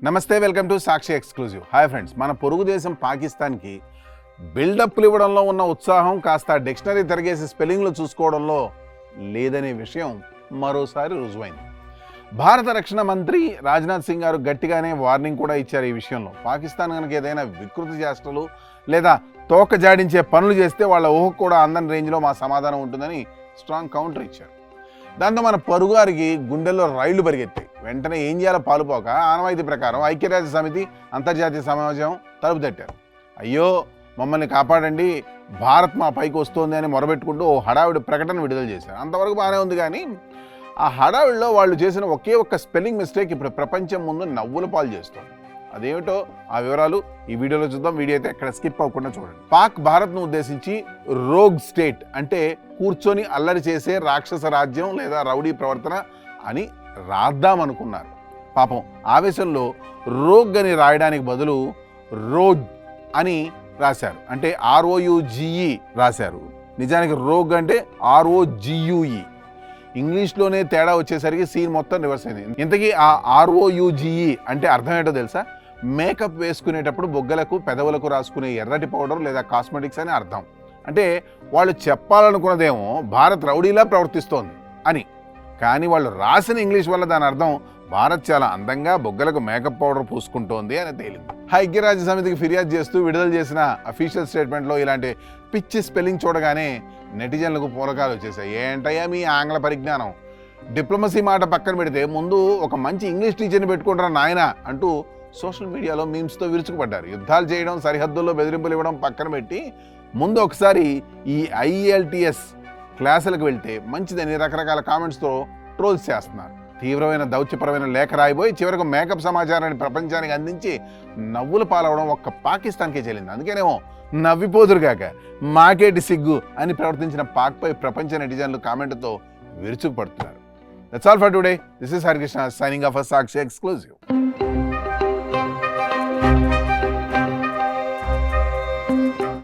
నమస్తే, welcome to Sakshi exclusive. Hi friends, మన పొరుగు దేశం పాకిస్తాన్కి బిల్డప్లు ఇవ్వడంలో ఉన్న ఉత్సాహం కాస్త డిక్షనరీ తిరగేసి స్పెల్లింగ్లు చూసుకోవడంలో లేదనే విషయం మరోసారి రుజువైంది. భారత రక్షణ మంత్రి రాజ్నాథ్ సింగ్ గారు గట్టిగానే వార్నింగ్ కూడా ఇచ్చారు. ఈ విషయంలో పాకిస్తాన్ కనుక ఏదైనా వికృతి చేష్టలు లేదా తోక జాడించే పనులు చేస్తే వాళ్ళ ఊహకు కూడా అందని రేంజ్లో మా సమాధానం ఉంటుందని స్ట్రాంగ్ కౌంటర్ ఇచ్చారు. దాంతో మన పొరుగుగారికి గుండెల్లో రైళ్లు పరిగెత్తాయి. వెంటనే ఏం చేయాలో పాలుపోక ఆనవాయితీ ప్రకారం ఐక్యరాజ్య సమితి అంతర్జాతీయ సమాజం తలుపు తట్టారు. అయ్యో మమ్మల్ని కాపాడండి, భారత్ మా పైకి వస్తుంది అని మొరబెట్టుకుంటూ ఓ హడావిడి ప్రకటన విడుదల చేశారు. అంతవరకు బాగానే ఉంది, కానీ ఆ హడావిడిలో వాళ్ళు చేసిన ఒకే ఒక్క స్పెల్లింగ్ మిస్టేక్ ఇప్పుడు ప్రపంచం ముందు నవ్వుల పాలు చేస్తుంది. అదేమిటో ఆ వివరాలు ఈ వీడియోలో చూద్దాం. వీడియో అయితే ఎక్కడ స్కిప్ అవ్వకుండా చూడండి. పాక్ భారత్ను ఉద్దేశించి రోగ్ స్టేట్ అంటే కూర్చొని అల్లరి చేసే రాక్షస రాజ్యం లేదా రౌడీ ప్రవర్తన అని రాద్దామనుకున్నారు. పాపం ఆవేశంలో రోగ్ అని రాయడానికి బదులు రోగ్ అని రాశారు. అంటే ROUGE రాశారు. నిజానికి రోగ్ అంటే ROGUE. ఇంగ్లీష్లోనే తేడా వచ్చేసరికి సీన్ మొత్తం రివర్స్ అయింది. ఇంతకీ ఆ ROUGE అంటే అర్థం ఏంటో తెలుసా? మేకప్ వేసుకునేటప్పుడు బొగ్గలకు పెదవులకు రాసుకునే ఎర్రటి పౌడర్ లేదా కాస్మెటిక్స్ అని అర్థం. అంటే వాళ్ళు చెప్పాలనుకున్నదేమో భారత్ రౌడీలా ప్రవర్తిస్తోంది అని, కానీ వాళ్ళు రాసిన ఇంగ్లీష్ వల్ల దాని అర్థం భారత్ చాలా అందంగా బొగ్గలకు మేకప్ పౌడర్ పూసుకుంటోంది అని తేలింది. ఐక్యరాజ్య సమితికి ఫిర్యాదు చేస్తూ విడుదల చేసిన అఫీషియల్ స్టేట్మెంట్లో ఇలాంటి పిచ్చి స్పెల్లింగ్ చూడగానే నెటిజన్లకు పూలకాలు వచ్చేసాయి. ఏంటయ్యా మీ ఆంగ్ల పరిజ్ఞానం, డిప్లొమసీ మాట పక్కన పెడితే ముందు ఒక మంచి ఇంగ్లీష్ టీచర్ని పెట్టుకుంటారా నాయన అంటూ సోషల్ మీడియాలో మీమ్స్తో విరుచుకుపడ్డారు. యుద్ధాలు చేయడం, సరిహద్దుల్లో బెదిరింపులు ఇవ్వడం పక్కన పెట్టి ముందు ఒకసారి ఈ IELTS క్లాసులకు వెళ్తే మంచిదని రకరకాల కామెంట్స్తో ట్రోల్స్ చేస్తున్నారు. తీవ్రమైన దౌత్యపరమైన లేఖ రాయిపోయి చివరకు మేకప్ సమాచారాన్ని ప్రపంచానికి అందించి నవ్వులు పాలవడం ఒక్క పాకిస్తాన్కే చెల్లింది. అందుకేనేమో నవ్విపోదురుగాక మాకేటి సిగ్గు అని ప్రవర్తించిన పాక్పై ప్రపంచ నెటిజన్లు కామెంట్తో విరుచుకుపడుతున్నారు. That's all for today. This is Harikrishna signing off Sakshi exclusive.